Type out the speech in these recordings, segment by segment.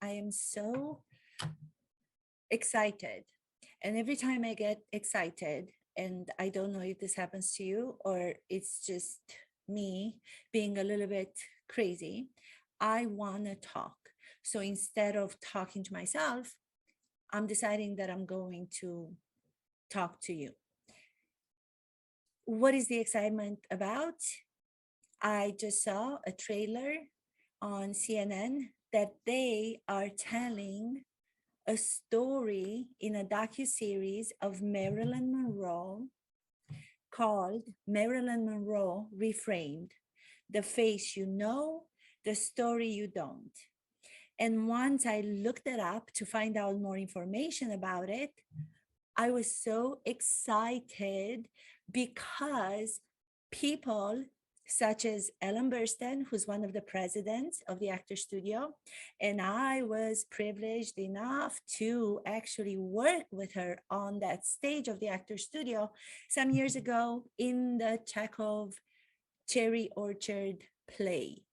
I am so excited. And every time I get excited, and I don't know if this happens to you or it's just me being a little bit crazy, I want to talk. So instead of talking to myself, I'm deciding that I'm going to talk to you. What is the excitement about? I just saw a trailer on CNN that they are telling a story in a docu-series of Marilyn Monroe called Marilyn Monroe Reframed, the face you know, the story you don't. And once I looked it up to find out more information about it, I was so excited because people such as Ellen Burstyn, who's one of the presidents of the Actor Studio, and I was privileged enough to actually work with her on that stage of the Actor Studio some years ago in the Chekhov Cherry Orchard play,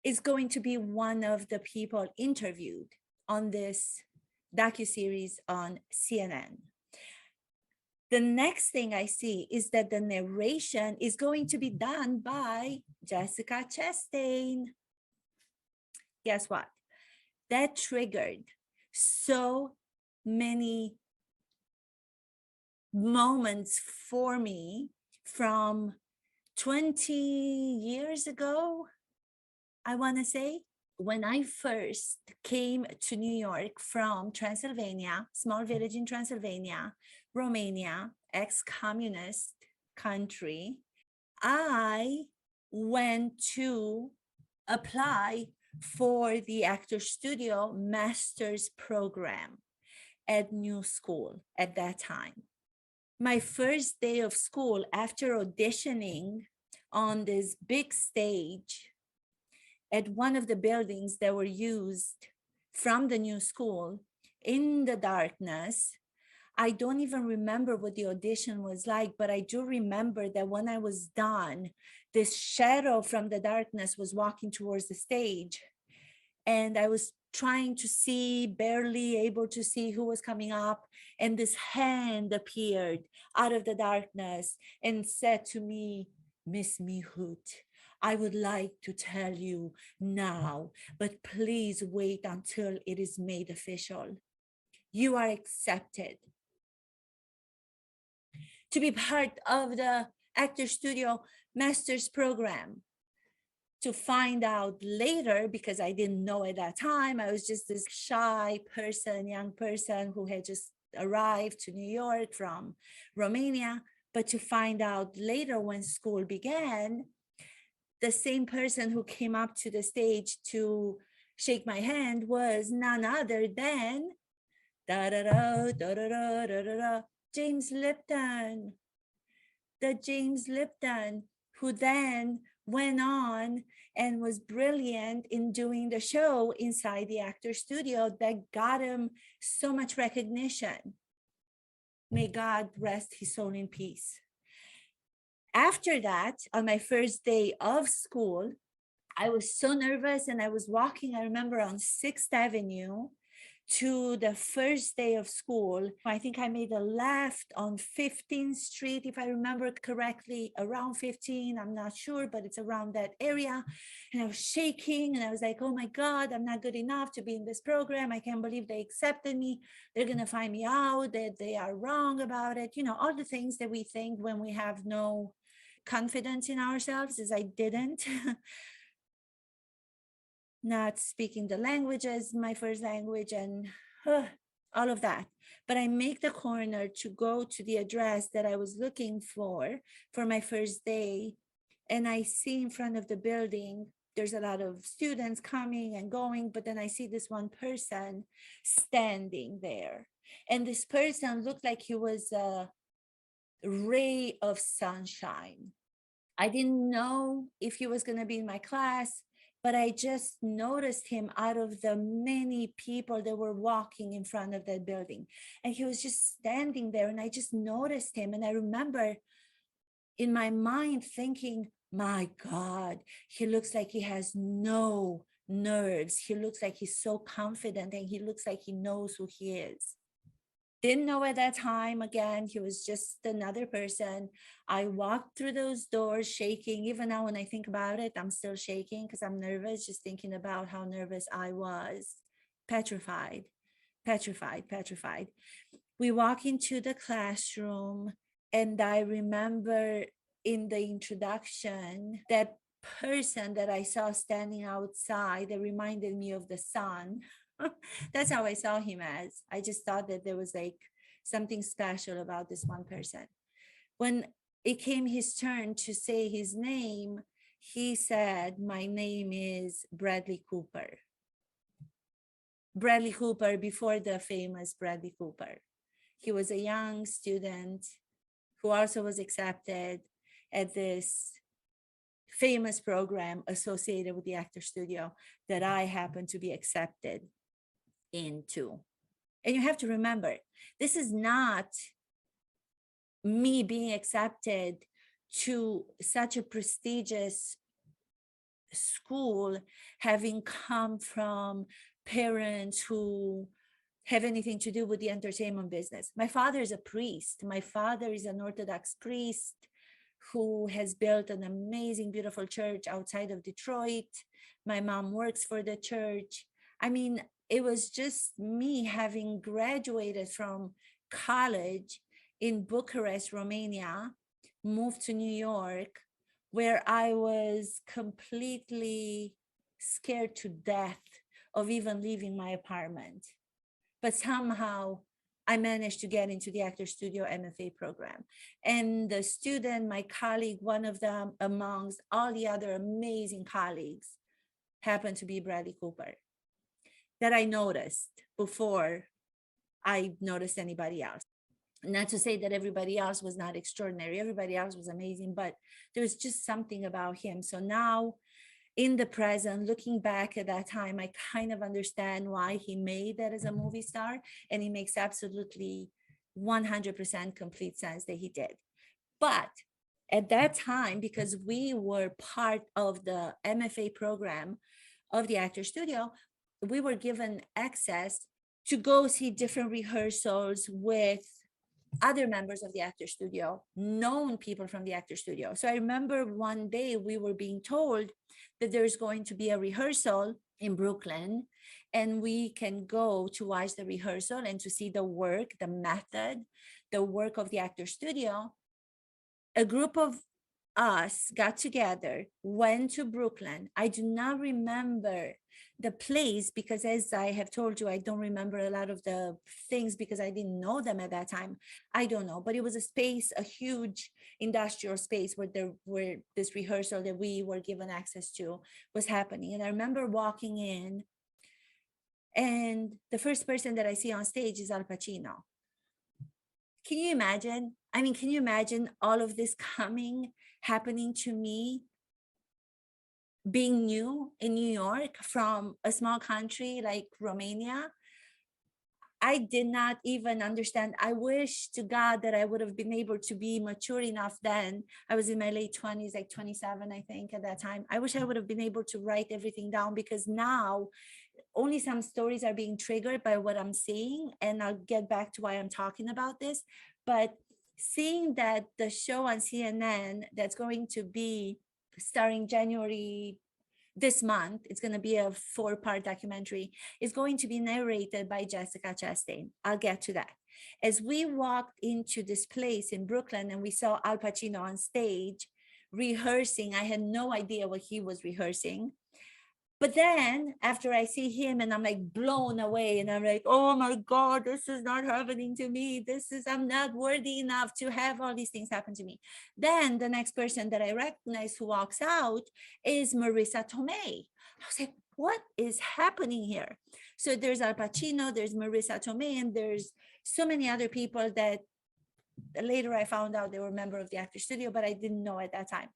is going to be one of the people interviewed on this docuseries on CNN. The next thing I see is that the narration is going to be done by Jessica Chastain. Guess what? That triggered so many moments for me from 20 years ago, I want to say, when I first came to New York from Transylvania, small village in Transylvania, Romania, ex-communist country, I went to apply for the Actor Studio master's program at New School at that time. My first day of school, after auditioning on this big stage at one of the buildings that were used from the New School in the darkness, I don't even remember what the audition was like, but I do remember that when I was done, this shadow from the darkness was walking towards the stage. And I was trying to see, barely able to see who was coming up. And this hand appeared out of the darkness and said to me, "Miss Mihut, I would like to tell you now, but please wait until it is made official. You are accepted to be part of the Actor Studio Master's Program." To find out later, because I didn't know at that time, I was just this shy person, young person who had just arrived to New York from Romania. But to find out later when school began, the same person who came up to the stage to shake my hand was none other than James Lipton. The James Lipton, who then went on and was brilliant in doing the show inside the Actor Studio that got him so much recognition. May God rest his soul in peace. After that, on my first day of school, I was so nervous, and I was walking, I remember, on 6th Avenue to the first day of school. I think I made a left on 15th Street, if I remember correctly, around 15, I'm not sure, but it's around that area. And I was shaking, and I was like, oh my God, I'm not good enough to be in this program. I can't believe they accepted me. They're gonna find me out, that they are wrong about it. You know, all the things that we think when we have no confidence in ourselves, as I didn't. Not speaking the language as my first language, and all of that. But I make the corner to go to the address that I was looking for my first day. And I see in front of the building, there's a lot of students coming and going, but then I see this one person standing there. And this person looked like he was a ray of sunshine. I didn't know if he was going to be in my class, but I just noticed him out of the many people that were walking in front of that building. And he was just standing there, and I just noticed him. And I remember in my mind thinking, my God, he looks like he has no nerves. He looks like he's so confident, and he looks like he knows who he is. Didn't know at that time. Again, he was just another person. I walked through those doors shaking. Even now, when I think about it, I'm still shaking because I'm nervous, just thinking about how nervous I was. Petrified, petrified, petrified. We walk into the classroom, and I remember in the introduction, that person that I saw standing outside that reminded me of the sun. That's how I saw him as. I just thought that there was like something special about this one person. When it came his turn to say his name, he said, "My name is Bradley Cooper." Bradley Cooper before the famous Bradley Cooper. He was a young student who also was accepted at this famous program associated with the Actor Studio that I happened to be accepted into. And you have to remember, this is not me being accepted to such a prestigious school, having come from parents who have anything to do with the entertainment business. My father is a priest. My father is an Orthodox priest who has built an amazing, beautiful church outside of Detroit. My mom works for the church. I mean, it was just me having graduated from college in Bucharest, Romania, moved to New York, where I was completely scared to death of even leaving my apartment. But somehow I managed to get into the Actor Studio MFA program. And the student, my colleague, one of them amongst all the other amazing colleagues, happened to be Bradley Cooper, that I noticed before I noticed anybody else. Not to say that everybody else was not extraordinary. Everybody else was amazing, but there was just something about him. So now, in the present, looking back at that time, I kind of understand why he made that as a movie star, and it makes absolutely 100% complete sense that he did. But at that time, because we were part of the MFA program of the Actor Studio, we were given access to go see different rehearsals with other members of the Actor Studio, known people from the Actor Studio. So I remember one day we were being told that there's going to be a rehearsal in Brooklyn, and we can go to watch the rehearsal and to see the work, the method, the work of the Actor Studio. A group of us got together, went to Brooklyn. I do not remember the place because, as I have told you, I don't remember a lot of the things because I didn't know them at that time. I don't know, but it was a space, a huge industrial space where this rehearsal that we were given access to was happening. And I remember walking in, and the first person that I see on stage is Al Pacino. Can you imagine? I mean, can you imagine all of this happening to me, being new in New York from a small country like Romania? I did not even understand. I wish to God that I would have been able to be mature enough then. I was in my late 20s, like 27, I think, at that time. I wish I would have been able to write everything down, because now only some stories are being triggered by what I'm seeing. And I'll get back to why I'm talking about this. But seeing that the show on CNN that's going to be starring January this month, it's going to be a 4-part documentary, is going to be narrated by Jessica Chastain. I'll get to that. As we walked into this place in Brooklyn and we saw Al Pacino on stage rehearsing, I had no idea what he was rehearsing. But then after I see him and I'm like blown away, and I'm like, oh my God, this is not happening to me. I'm not worthy enough to have all these things happen to me. Then the next person that I recognize who walks out is Marisa Tomei. I was like, what is happening here? So there's Al Pacino, there's Marisa Tomei, and there's so many other people that later I found out they were a member of the Actor Studio, but I didn't know at that time.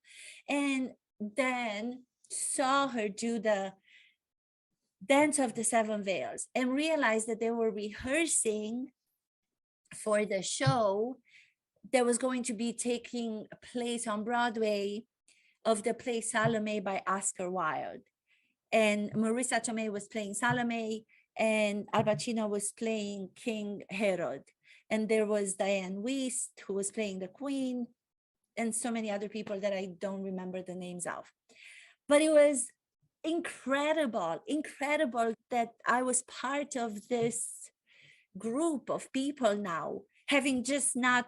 And then saw her do the Dance of the Seven Veils and realized that they were rehearsing for the show that was going to be taking place on Broadway of the play Salome by Oscar Wilde. and Marisa Tomei was playing Salome, and Al Pacino was playing King Herod. And there was Diane Wiest, who was playing the Queen, and so many other people that I don't remember the names of. But it was incredible that I was part of this group of people now, having just not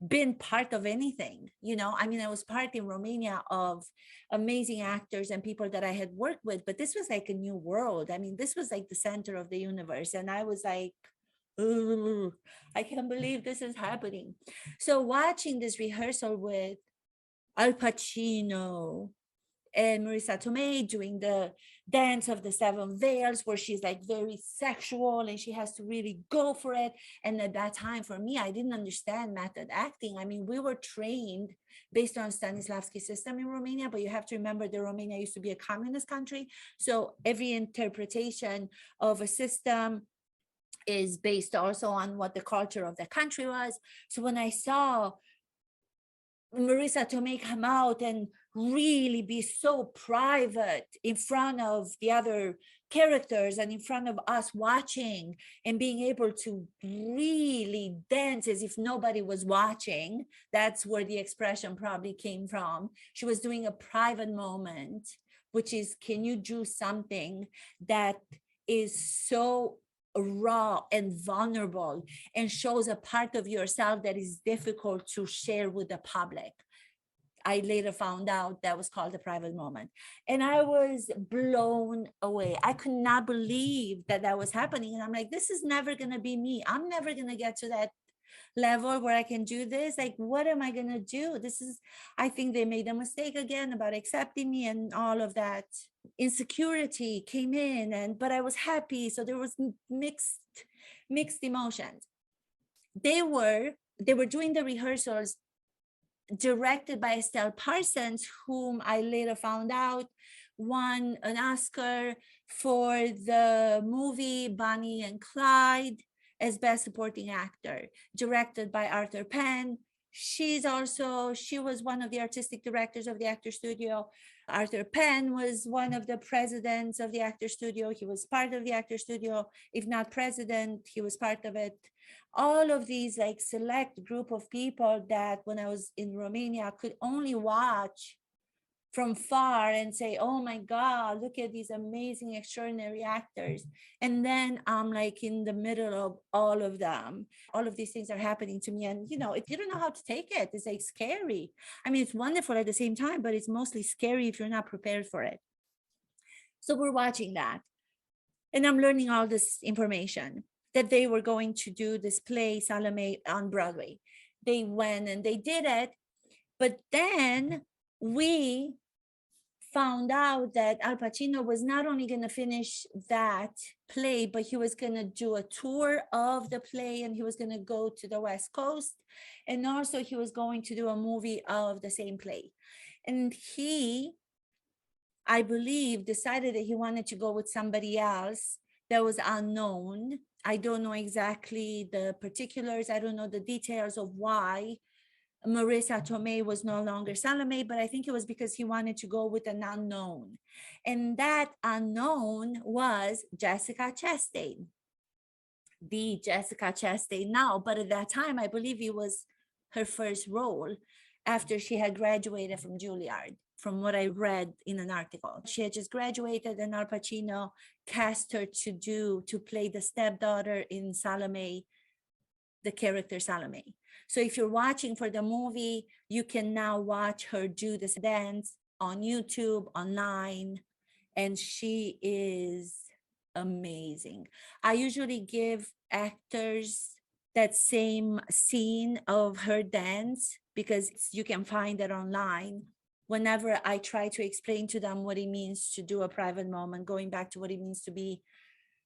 been part of anything. I mean, I was part in Romania of amazing actors and people that I had worked with, but this was like a new world. I mean, this was like the center of the universe, and I was like, "Ooh, I can't believe this is happening." So watching this rehearsal with Al Pacino and Marisa Tomei doing the dance of the seven veils, where she's like very sexual and she has to really go for it. And at that time, for me, I didn't understand method acting. I mean, we were trained based on Stanislavski system in Romania, but you have to remember that Romania used to be a communist country. So every interpretation of a system is based also on what the culture of the country was. So when I saw Marisa Tomei come out and really be so private in front of the other characters and in front of us watching, and being able to really dance as if nobody was watching, that's where the expression probably came from. She was doing a private moment, which is, can you do something that is so raw and vulnerable and shows a part of yourself that is difficult to share with the public? I later found out that was called a private moment. And I was blown away. I could not believe that that was happening. And I'm like, this is never going to be me. I'm never going to get to that level where I can do this. Like, what am I going to do? I think they made a mistake again about accepting me, and all of that insecurity came in. But I was happy. So there was mixed emotions. They were doing the rehearsals directed by Estelle Parsons, whom I later found out won an Oscar for the movie Bonnie and Clyde as Best Supporting Actor, directed by Arthur Penn. She was one of the artistic directors of the Actor Studio. Arthur Penn was one of the presidents of the Actor Studio. He was part of the Actor Studio. If not president, he was part of it. All of these like select group of people that when I was in Romania could only watch from far and say, oh my God, look at these amazing, extraordinary actors. And then I'm like in the middle of all of them. All of these things are happening to me. And, if you don't know how to take it, it's like scary. I mean, it's wonderful at the same time, but it's mostly scary if you're not prepared for it. So we're watching that. And I'm learning all this information that they were going to do this play, Salome, on Broadway. They went and they did it. But then we found out that Al Pacino was not only going to finish that play, but he was going to do a tour of the play, and he was going to go to the West Coast. And also he was going to do a movie of the same play. And he, I believe, decided that he wanted to go with somebody else that was unknown. I don't know exactly the particulars. I don't know the details of why Marisa Tomei was no longer Salome, but I think it was because he wanted to go with an unknown. And that unknown was Jessica Chastain, the Jessica Chastain now. But at that time, I believe it was her first role after she had graduated from Juilliard, from what I read in an article. She had just graduated, and Al Pacino cast her to play the stepdaughter in Salome, the character Salome. So if you're watching for the movie, you can now watch her do this dance on YouTube, online, and she is amazing. I usually give actors that same scene of her dance because you can find it online. Whenever I try to explain to them what it means to do a private moment, going back to what it means to be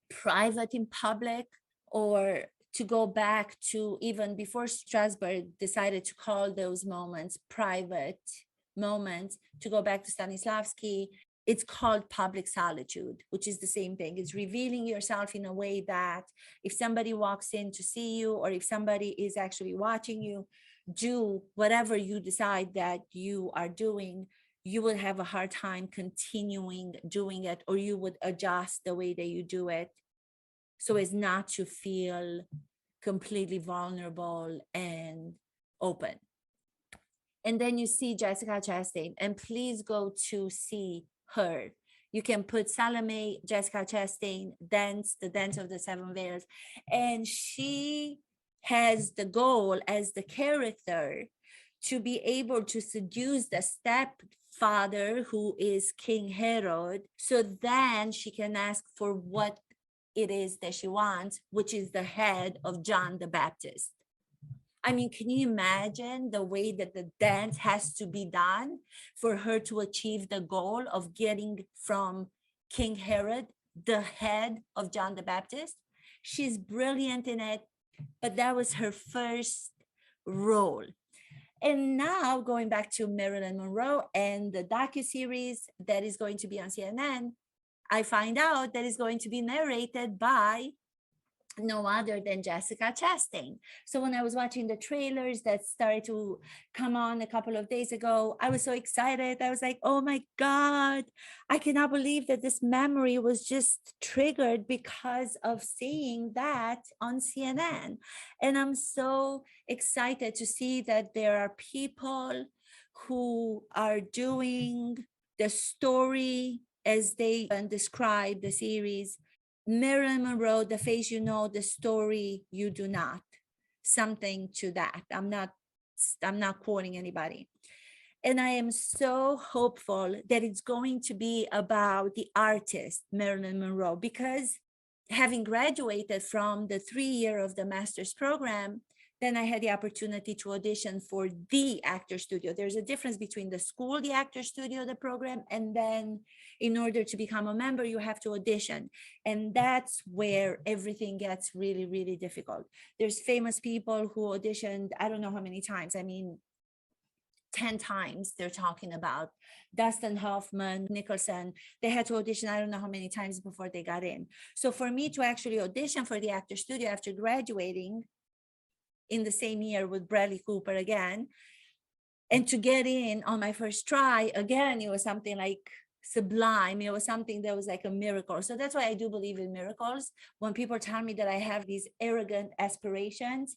private in public, or to go back to even before Strasberg decided to call those moments private moments, to go back to Stanislavski, it's called public solitude, which is the same thing. It's revealing yourself in a way that if somebody walks in to see you, or if somebody is actually watching you do whatever you decide that you are doing, you would have a hard time continuing doing it, or you would adjust the way that you do it so as not to feel completely vulnerable and open. And then you see Jessica Chastain, and please go to see her. You can put Salome, Jessica Chastain, dance, the dance of the seven veils. And she has the goal as the character to be able to seduce the stepfather, who is King Herod, so then she can ask for what it is that she wants, which is the head of John the Baptist. I mean, can you imagine the way that the dance has to be done for her to achieve the goal of getting from King Herod, the head of John the Baptist? She's brilliant in it, but that was her first role. And now going back to Marilyn Monroe and the docu-series that is going to be on CNN, I find out that it's going to be narrated by no other than Jessica Chastain. So when I was watching the trailers that started to come on a couple of days ago, I was so excited. I was like, oh my God, I cannot believe that this memory was just triggered because of seeing that on CNN. And I'm so excited to see that there are people who are doing the story as they describe the series. Marilyn Monroe, the face you know, the story you do not. Something to that. I'm not quoting anybody. And I am so hopeful that it's going to be about the artist, Marilyn Monroe, because having graduated from the 3-year of the master's program, then I had the opportunity to audition for the actor studio. There's a difference between the school, the actor studio, the program, and then in order to become a member, you have to audition. And that's where everything gets really, really difficult. There's famous people who auditioned, I don't know how many times. I mean, 10 times they're talking about. Dustin Hoffman, Nicholson, they had to audition I don't know how many times before they got in. So for me to actually audition for the actor studio after graduating in the same year with Bradley Cooper again, and to get in on my first try, again, it was something like sublime. It was something that was like a miracle. So that's why I do believe in miracles. When people tell me that I have these arrogant aspirations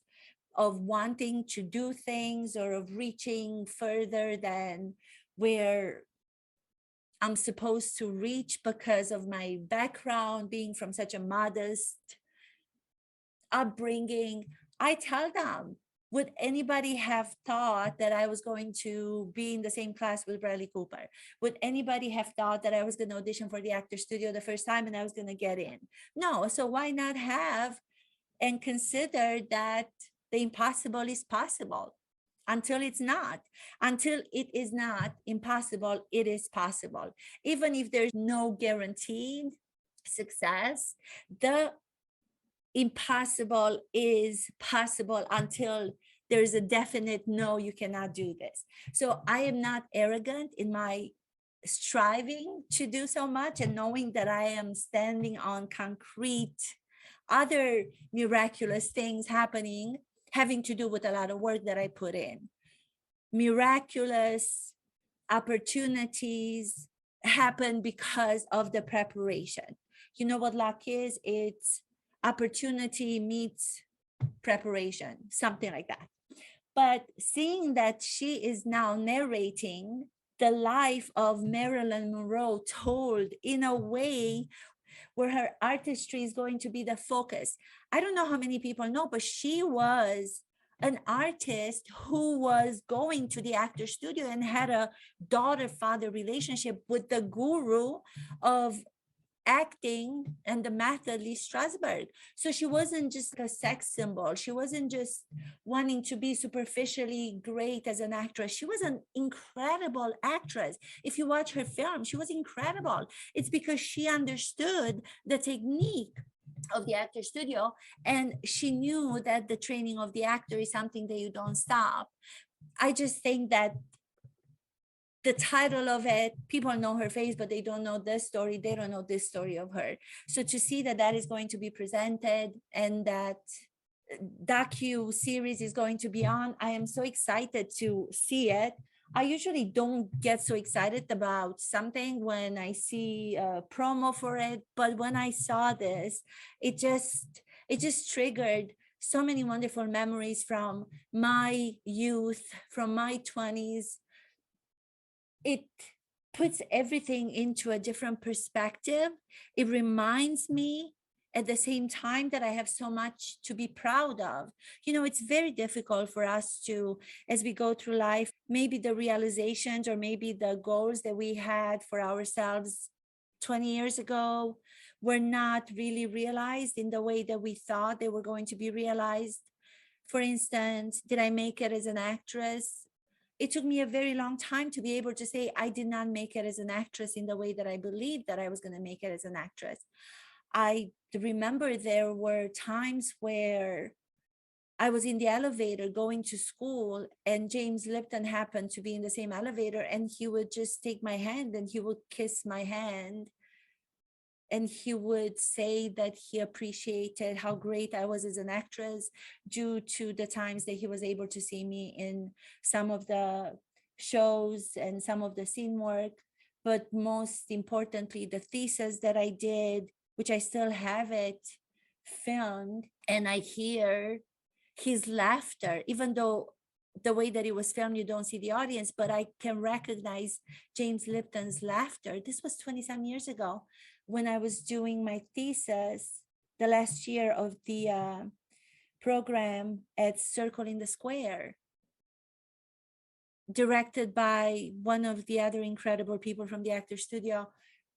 of wanting to do things or of reaching further than where I'm supposed to reach because of my background, being from such a modest upbringing, I tell them, would anybody have thought that I was going to be in the same class with Bradley Cooper? Would anybody have thought that I was going to audition for the actor studio the first time and I was going to get in? No. So why not have and consider that the impossible is possible until it's not. Until it is not impossible, it is possible. Even if there's no guaranteed success, the impossible is possible until there's a definite no, you cannot do this. So I am not arrogant in my striving to do so much, and knowing that I am standing on concrete, other miraculous things happening, having to do with a lot of work that I put in. Miraculous opportunities happen because of the preparation. You know what luck is? It's opportunity meets preparation, something like that. But seeing that she is now narrating the life of Marilyn Monroe told in a way where her artistry is going to be the focus. I don't know how many people know, but she was an artist who was going to the actor studio and had a daughter-father relationship with the guru of acting and the method, Lee Strasberg. So she wasn't just a sex symbol. She wasn't just wanting to be superficially great as an actress. She was an incredible actress. If you watch her film, she was incredible. It's because she understood the technique of the actor studio, and she knew that the training of the actor is something that you don't stop. I just think that the title of it, people know her face, but they don't know this story. They don't know this story of her. So to see that that is going to be presented and that docu-series is going to be on, I am so excited to see it. I usually don't get so excited about something when I see a promo for it, but when I saw this, it just it just triggered so many wonderful memories from my youth, from my 20s. It puts everything into a different perspective. It reminds me at the same time that I have so much to be proud of. You know, it's very difficult for us to, as we go through life, maybe the realizations or maybe the goals that we had for ourselves 20 years ago were not really realized in the way that we thought they were going to be realized. For instance, did I make it as an actress? It took me a very long time to be able to say I did not make it as an actress in the way that I believed that I was going to make it as an actress. I remember there were times where I was in the elevator going to school, and James Lipton happened to be in the same elevator, and he would just take my hand and he would kiss my hand, and he would say that he appreciated how great I was as an actress due to the times that he was able to see me in some of the shows and some of the scene work. But most importantly, the thesis that I did, which I still have it filmed, and I hear his laughter, even though the way that it was filmed, you don't see the audience, but I can recognize James Lipton's laughter. This was 20 some years ago when I was doing my thesis, the last year of the program at Circle in the Square, directed by one of the other incredible people from the actor studio,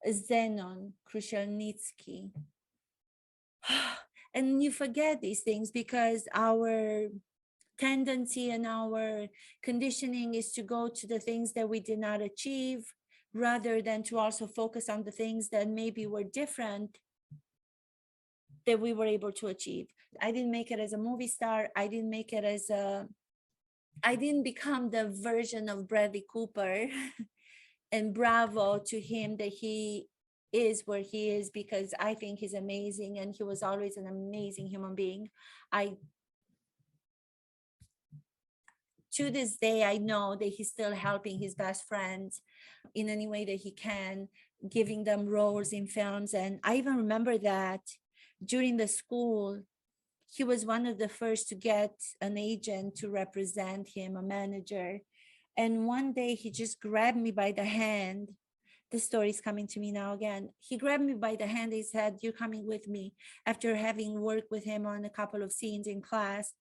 Zenon Krushelnitsky. And you forget these things because our tendency and our conditioning is to go to the things that we did not achieve rather than to also focus on the things that maybe were different that we were able to achieve. I didn't make it as a movie star. I didn't become the version of Bradley Cooper and bravo to him that he is where he is, because I think he's amazing and he was always an amazing human being. To this day, I know that he's still helping his best friends in any way that he can, giving them roles in films. And I even remember that during the school, he was one of the first to get an agent to represent him, a manager. And one day he just grabbed me by the hand. The story is coming to me now again. He grabbed me by the hand. He said, "You're coming with me," after having worked with him on a couple of scenes in class.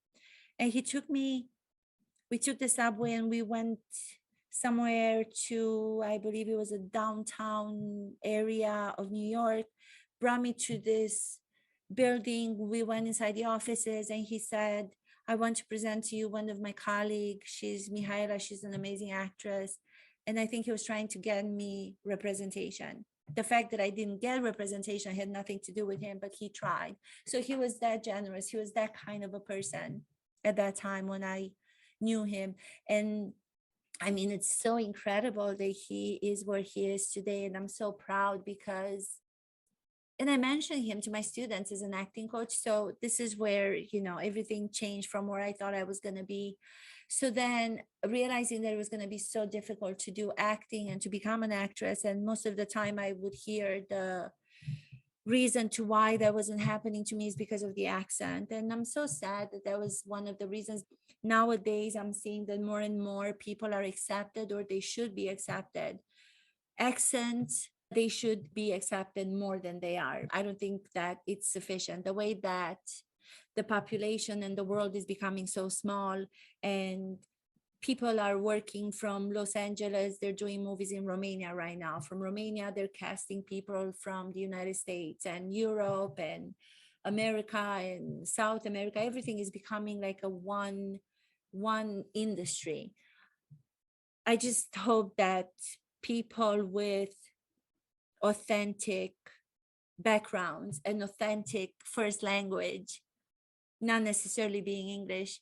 And we took the subway and we went somewhere to, I believe it was a downtown area of New York, brought me to this building. We went inside the offices and he said, "I want to present to you one of my colleagues. She's Mihaela. She's an amazing actress." And I think he was trying to get me representation. The fact that I didn't get representation had nothing to do with him, but he tried. So he was that generous. He was that kind of a person at that time when I knew him. And I mean, it's so incredible that he is where he is today. And I'm so proud because, and I mentioned him to my students as an acting coach. So this is where, everything changed from where I thought I was going to be. So then realizing that it was going to be so difficult to do acting and to become an actress. And most of the time I would hear the reason to why that wasn't happening to me is because of the accent. And I'm so sad that was one of the reasons. Nowadays, I'm seeing that more and more people are accepted, or they should be accepted. Accents, they should be accepted more than they are. I don't think that it's sufficient. The way that the population and the world is becoming so small, and people are working from Los Angeles, they're doing movies in Romania right now. From Romania, they're casting people from the United States and Europe and America and South America. Everything is becoming like a one industry. I just hope that people with authentic backgrounds and authentic first language, not necessarily being English,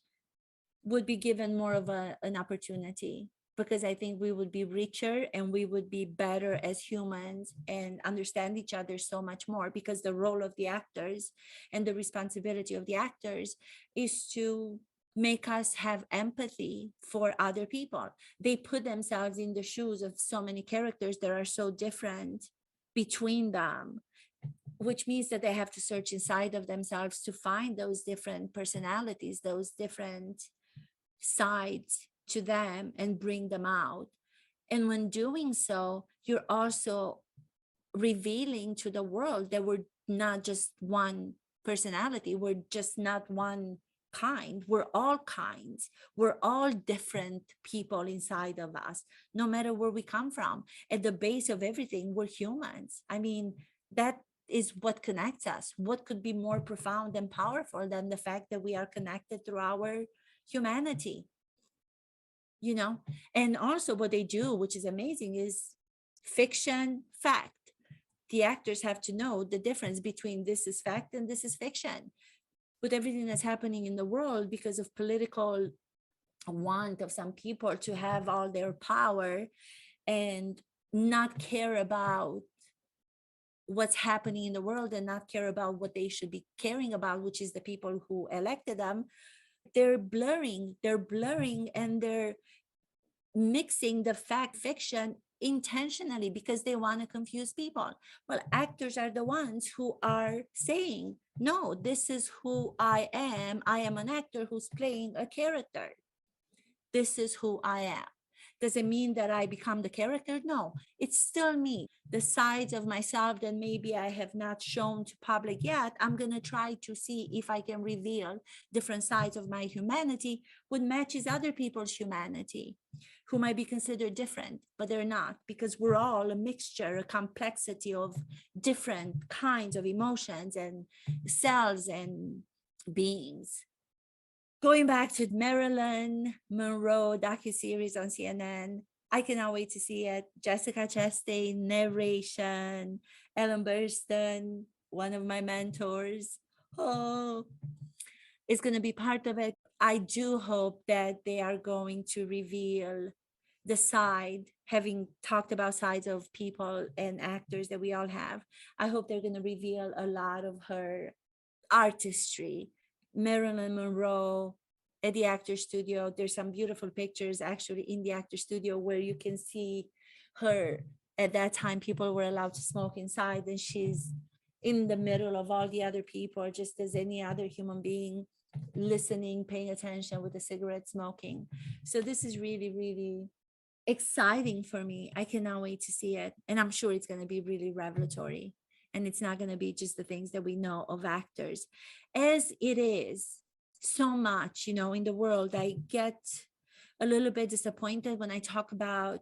would be given more of an opportunity, because I think we would be richer and we would be better as humans and understand each other so much more, because the role of the actors and the responsibility of the actors is to make us have empathy for other people. They put themselves in the shoes of so many characters that are so different between them, which means that they have to search inside of themselves to find those different personalities, those different sides to them, and bring them out. And when doing so, you're also revealing to the world that we're not just one personality, we're just not one kind, we're all kinds, we're all different people inside of us, no matter where we come from. At the base of everything, we're humans. I mean, that is what connects us. What could be more profound and powerful than the fact that we are connected through our humanity, you know? And also what they do, which is amazing, is fiction, fact. The actors have to know the difference between this is fact and this is fiction. With everything that's happening in the world, because of political want of some people to have all their power and not care about what's happening in the world and not care about what they should be caring about, which is the people who elected them, they're blurring and they're mixing the fact fiction intentionally because they want to confuse people. Well, actors are the ones who are saying, no, this is who I am. I am an actor who's playing a character. This is who I am. Does it mean that I become the character? No, it's still me. The sides of myself that maybe I have not shown to public yet, I'm going to try to see if I can reveal different sides of my humanity what matches other people's humanity, who might be considered different, but they're not, because we're all a mixture, a complexity of different kinds of emotions and cells and beings. Going back to Marilyn Monroe docu-series on CNN, I cannot wait to see it. Jessica Chastain narration, Ellen Burstyn, one of my mentors. Oh, it's going to be part of it. I do hope that they are going to reveal the side, having talked about sides of people and actors that we all have. I hope they're going to reveal a lot of her artistry. Marilyn Monroe at the actor studio. There's some beautiful pictures actually in the actor studio where you can see her. At that time, people were allowed to smoke inside, and she's in the middle of all the other people, just as any other human being, listening, paying attention with a cigarette smoking. So this is really, really exciting for me. I cannot wait to see it. And I'm sure it's going to be really revelatory. And it's not going to be just the things that we know of actors, as it is so much, in the world. I get a little bit disappointed when I talk about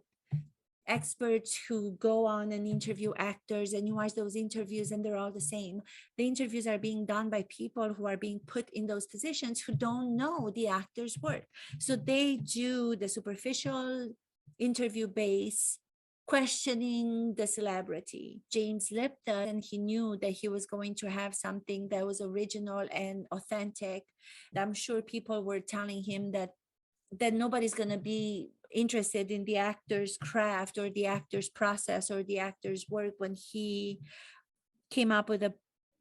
experts who go on and interview actors, and you watch those interviews and they're all the same. The interviews are being done by people who are being put in those positions who don't know the actor's work. So they do the superficial interview base questioning the celebrity. James Lipton, and he knew that he was going to have something that was original and authentic. I'm sure people were telling him that nobody's going to be interested in the actor's craft or the actor's process or the actor's work when he came up with a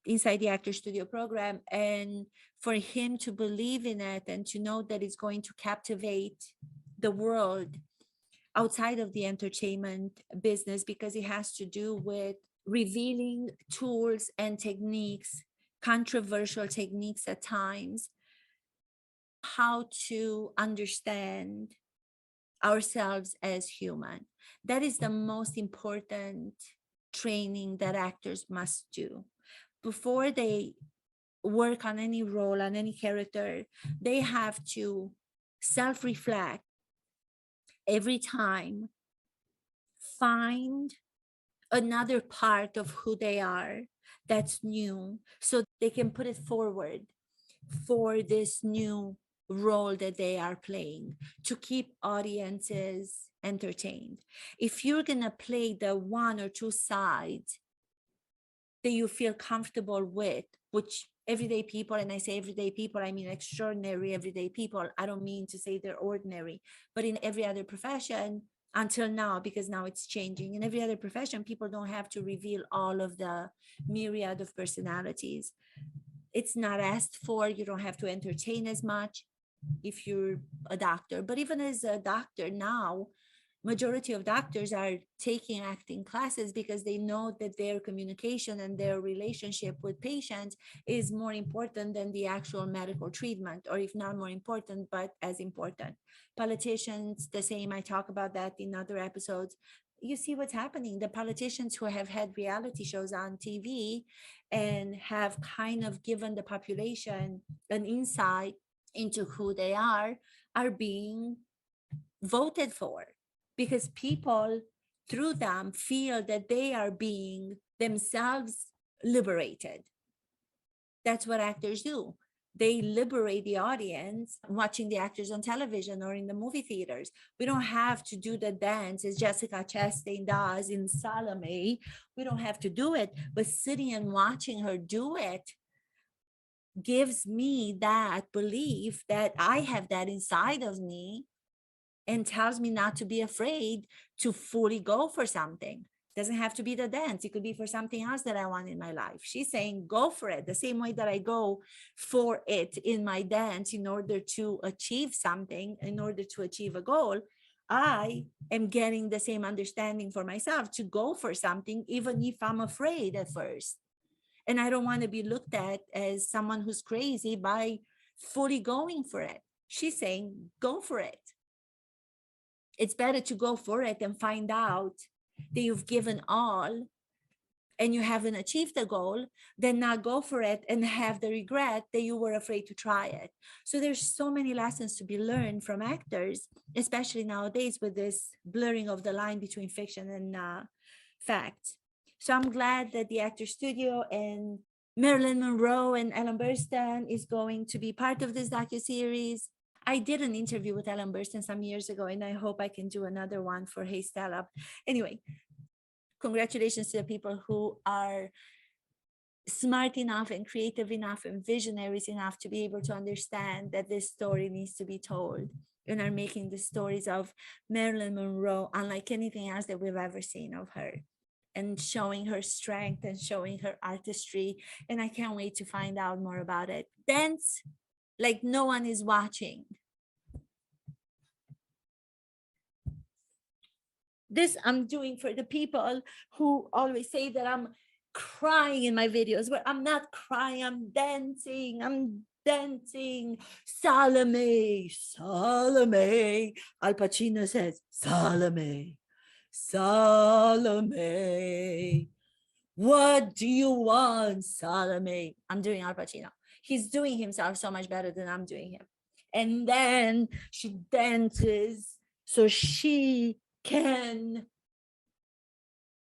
inside the actor studio program. And for him to believe in it and to know that it's going to captivate the world outside of the entertainment business, because it has to do with revealing tools and techniques, controversial techniques at times, how to understand ourselves as human. That is the most important training that actors must do. Before they work on any role, on any character, they have to self-reflect every time, find another part of who they are that's new, so they can put it forward for this new role that they are playing to keep audiences entertained. If you're going to play the one or two sides that you feel comfortable with, which everyday people, and I say everyday people, I mean extraordinary everyday people. I don't mean to say they're ordinary, but in every other profession until now, because now it's changing, in every other profession, people don't have to reveal all of the myriad of personalities. It's not asked for. You don't have to entertain as much. if you're a doctor. But even as a doctor now, majority of doctors are taking acting classes because they know that their communication and their relationship with patients is more important than the actual medical treatment, or if not more important, but as important. Politicians, the same. I talk about that in other episodes. You see what's happening. The politicians who have had reality shows on TV and have kind of given the population an insight into who they are being voted for because people through them feel that they are being themselves liberated. That's what actors do. They liberate the audience watching the actors on television or in the movie theaters. We don't have to do the dance as Jessica Chastain does in Salome. We don't have to do it, but sitting and watching her do it gives me that belief that I have that inside of me and tells me not to be afraid to fully go for something. Doesn't have to be the dance. It could be for something else that I want in my life. She's saying, go for it. The same way that I go for it in my dance in order to achieve something, in order to achieve a goal, I am getting the same understanding for myself to go for something, even if I'm afraid at first. And I don't want to be looked at as someone who's crazy by fully going for it. She's saying, go for it. It's better to go for it and find out that you've given all and you haven't achieved the goal than not go for it and have the regret that you were afraid to try it. So there's so many lessons to be learned from actors, especially nowadays with this blurring of the line between fiction and fact. So I'm glad that the Actor Studio and Marilyn Monroe and Ellen Burstyn is going to be part of this docu-series. I did an interview with Ellen Burstyn some years ago, and I hope I can do another one for Hey Stella. Anyway, congratulations to the people who are smart enough and creative enough and visionaries enough to be able to understand that this story needs to be told and are making the stories of Marilyn Monroe unlike anything else that we've ever seen of her, and showing her strength and showing her artistry. And I can't wait to find out more about it. Dance like no one is watching. This I'm doing for the people who always say that I'm crying in my videos, but I'm not crying, I'm dancing. Salome, Salome. Al Pacino says, Salome, Salome. What do you want, Salome? I'm doing Al Pacino. He's doing himself so much better than I'm doing him. And then she dances so she can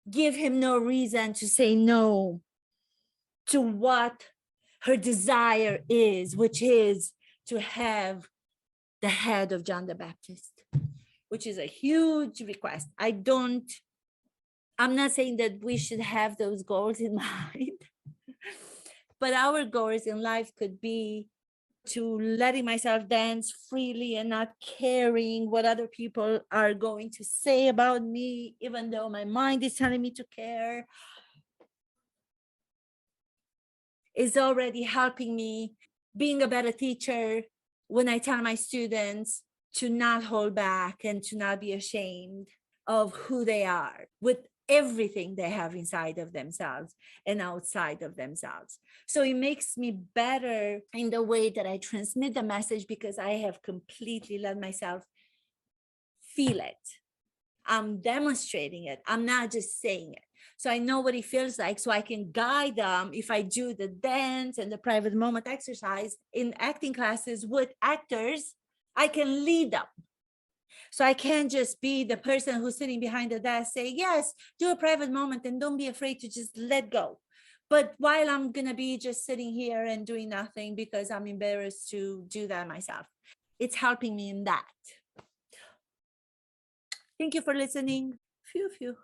give him no reason to say no to what her desire is, which is to have the head of John the Baptist, which is a huge request. I'm not saying that we should have those goals in mind, but our goals in life could be to letting myself dance freely and not caring what other people are going to say about me, even though my mind is telling me to care, is already helping me being a better teacher when I tell my students to not hold back and to not be ashamed of who they are with everything they have inside of themselves and outside of themselves. So it makes me better in the way that I transmit the message because I have completely let myself feel it. I'm demonstrating it. I'm not just saying it. So I know what it feels like, so I can guide them. If I do the dance and the private moment exercise in acting classes with actors, I can lead them. So I can't just be the person who's sitting behind the desk saying, yes, do a private moment and don't be afraid to just let go. But while I'm going to be just sitting here and doing nothing because I'm embarrassed to do that myself, it's helping me in that. Thank you for listening. Phew, phew.